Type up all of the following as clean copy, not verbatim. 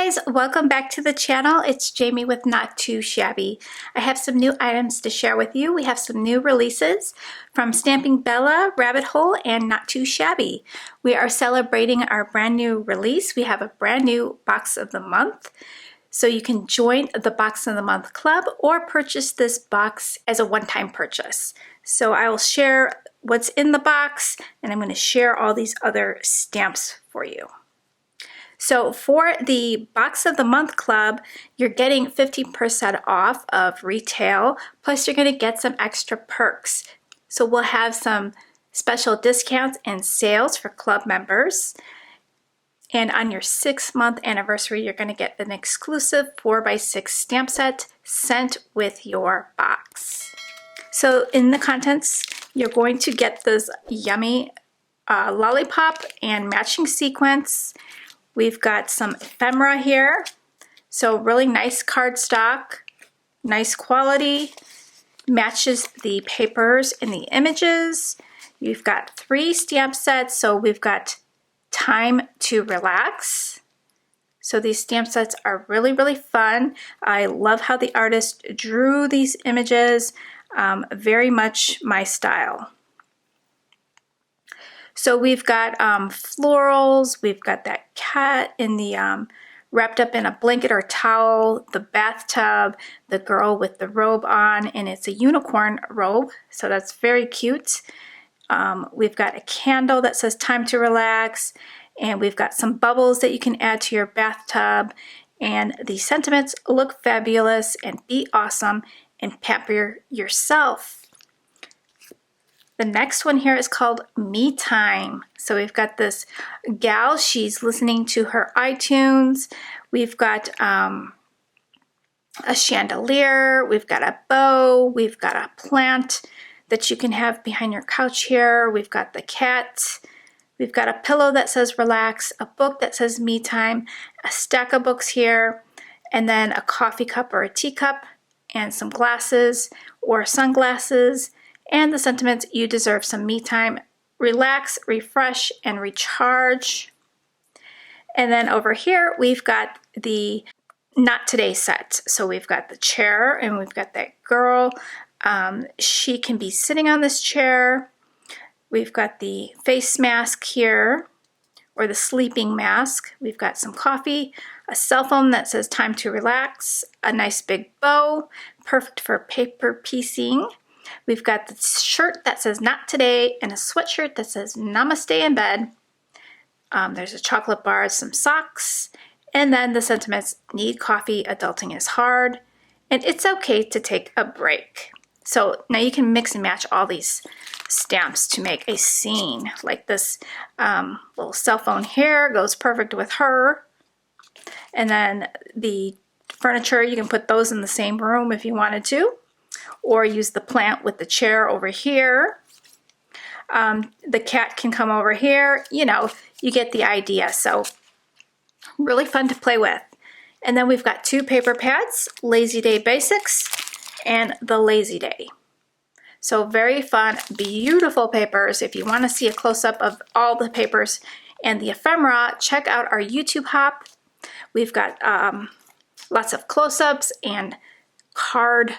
guys, welcome back to the channel. It's Jamie with Not Too Shabby. I have some new items to share with you. We have some new releases from Stamping Bella, Rabbit Hole, and Not Too Shabby. We are celebrating our brand new release. We have a brand new Box of the Month. So you can join the Box of the Month Club or purchase this box as a one-time purchase. So I will share what's in the box, and I'm going to share all these other stamps for you. So for the Box of the Month Club, you're getting 50% off of retail, plus you're going to get some extra perks. So we'll have some special discounts and sales for club members. And on your 6-month anniversary, you're going to get an exclusive 4x6 stamp set sent with your box. So in the contents, you're going to get this yummy lollipop and matching sequence. We've got some ephemera here, so really nice cardstock, nice quality, matches the papers and the images. You've got 3 stamp sets, so we've got Time to Relax. So these stamp sets are really, really fun. I love how the artist drew these images, very much my style. So we've got florals, we've got that cat in the wrapped up in a blanket or towel, the bathtub, the girl with the robe on, and it's a unicorn robe, so that's very cute. We've got a candle that says Time to Relax, and we've got some bubbles that you can add to your bathtub, and the sentiments look fabulous and be awesome and pamper yourself. The next one here is called Me Time. So we've got this gal, she's listening to her iTunes. We've got a chandelier, we've got a bow, we've got a plant that you can have behind your couch here. We've got the cat, we've got a pillow that says relax, a book that says Me Time, a stack of books here, and then a coffee cup or a teacup, and some glasses or sunglasses. And the sentiments, you deserve some me time, relax, refresh, and recharge. And then over here, we've got the Not Today set. So we've got the chair and we've got that girl. She can be sitting on this chair. We've got the face mask here, or the sleeping mask. We've got some coffee, a cell phone that says Time to Relax, a nice big bow, perfect for paper piecing. We've got the shirt that says Not Today and a sweatshirt that says Namaste in Bed. There's a chocolate bar, some socks, and then the sentiments, need coffee, adulting is hard, and it's okay to take a break. So now you can mix and match all these stamps to make a scene. Like this little cell phone here goes perfect with her. And then the furniture, you can put those in the same room if you wanted to, or use the plant with the chair over here. The cat can come over here. You know, you get the idea. So really fun to play with. And then we've got 2 paper pads, Lazy Day Basics and the Lazy Day. So very fun, beautiful papers. If you want to see a close-up of all the papers and the ephemera, check out our YouTube hop. We've got lots of close-ups and cards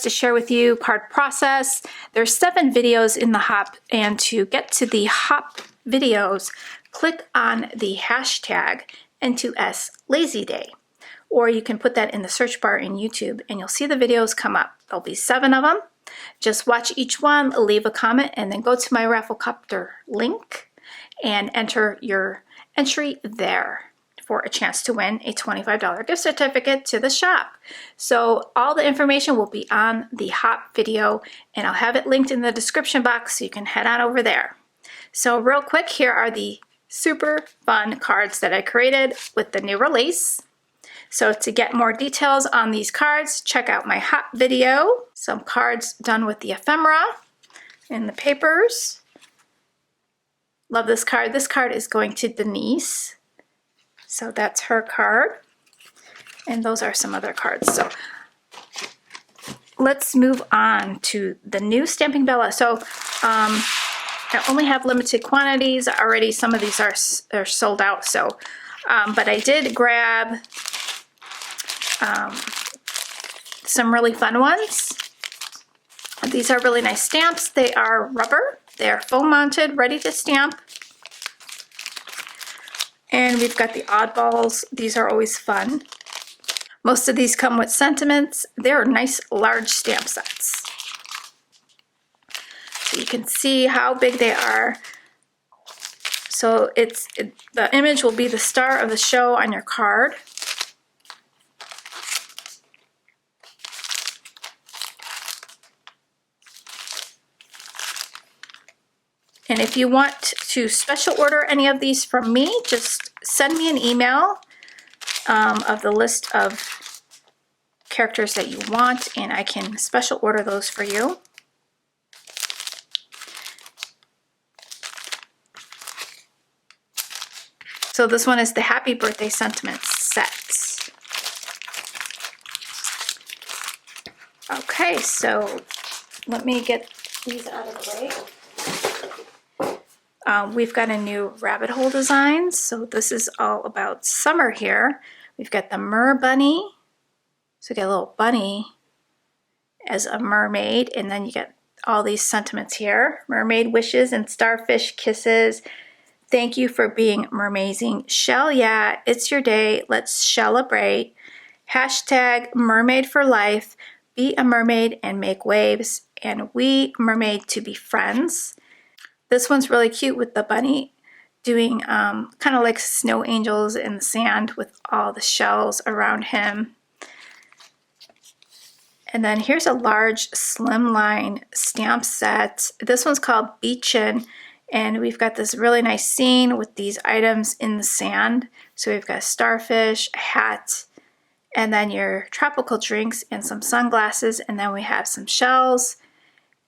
to share with you, card process. There's 7 videos in the hop, and to get to the hop videos, click on the hashtag N2S Lazy Day, or you can put that in the search bar in YouTube and you'll see the videos come up. There'll be 7 of them. Just watch each one, leave a comment, and then go to my Rafflecopter link and enter your entry there for a chance to win a $25 gift certificate to the shop. So all the information will be on the hop video, and I'll have it linked in the description box so you can head on over there. So real quick, here are the super fun cards that I created with the new release. So to get more details on these cards, check out my hop video. Some cards done with the ephemera and the papers. Love this card. This card is going to Denise. So that's her card. And those are some other cards. So let's move on to the new Stamping Bella. So I only have limited quantities already. Some of these are sold out. So But I did grab some really fun ones. These are really nice stamps. They are rubber. They are foam mounted, ready to stamp. And we've got the oddballs. These are always fun. Most of these come with sentiments. They're nice large stamp sets. So you can see how big they are. So the image will be the star of the show on your card. And if you want to special order any of these from me, just send me an email of the list of characters that you want, and I can special order those for you. So this one is the Happy Birthday Sentiments set. Okay, so let me get these out of the way. We've got a new rabbit hole design. So this is all about summer here. We've got the Myrrh Bunny. So you get a little bunny as a mermaid, and then you get all these sentiments here. Mermaid wishes and starfish kisses. Thank you for being mermazing. Shell, yeah, it's your day. Let's celebrate. Hashtag mermaid for life. Be a mermaid and make waves. And we mermaid to be friends. This one's really cute with the bunny doing kind of like snow angels in the sand with all the shells around him. And then here's a large slimline stamp set. This one's called Beachin', and we've got this really nice scene with these items in the sand. So we've got a starfish, a hat, and then your tropical drinks and some sunglasses, and then we have some shells.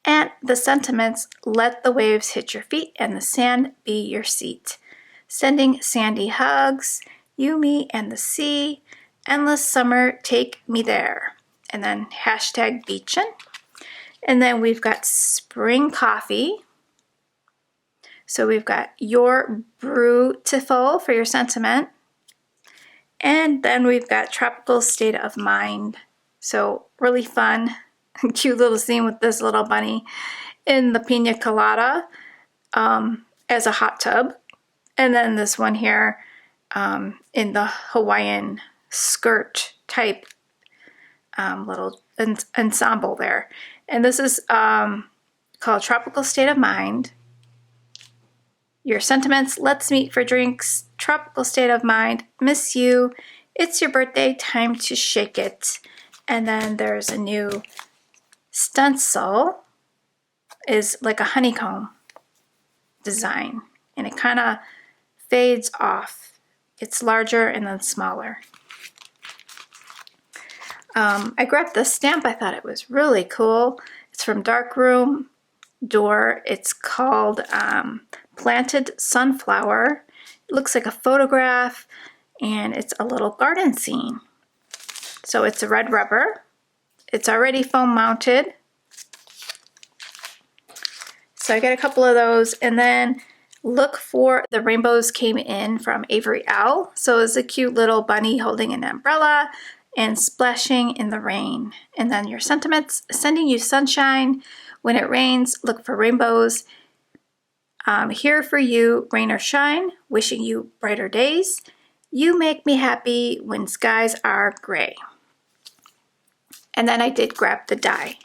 And the sentiments, let the waves hit your feet and the sand be your seat. Sending sandy hugs, you, me, and the sea. Endless summer, take me there. And then hashtag Beachin'. And then we've got spring coffee. So we've got your beautiful for your sentiment. And then we've got tropical state of mind. So really fun. Cute little scene with this little bunny in the pina colada as a hot tub. And then this one here in the Hawaiian skirt type little ensemble there. And this is called Tropical State of Mind. Your sentiments, let's meet for drinks. Tropical state of mind, miss you. It's your birthday, time to shake it. And then there's a new stencil, is like a honeycomb design, and it kind of fades off. It's larger and then smaller. I grabbed this stamp. I thought it was really cool. It's from Darkroom Door. It's called Planted Sunflower. It looks like a photograph, and it's a little garden scene. So it's a red rubber. It's already foam mounted. So I got a couple of those, and then look for the rainbows came in from Avery L. So it's a cute little bunny holding an umbrella and splashing in the rain. And then your sentiments, sending you sunshine. When it rains, look for rainbows. Here for you, rain or shine, wishing you brighter days. You make me happy when skies are gray. And then I did grab the die.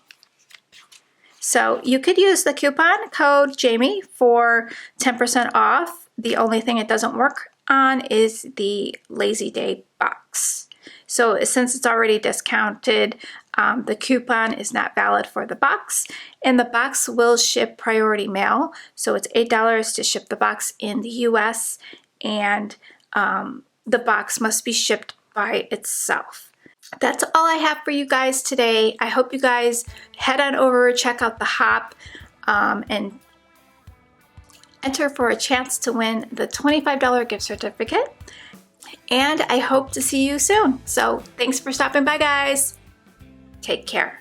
So you could use the coupon code Jamie for 10% off. The only thing it doesn't work on is the Lazy Day box. So since it's already discounted, the coupon is not valid for the box, and the box will ship priority mail. So it's $8 to ship the box in the US, and the box must be shipped by itself. That's all I have for you guys today. I hope you guys head on over, check out the Hop, and enter for a chance to win the $25 gift certificate. And I hope to see you soon. So thanks for stopping by, guys. Take care.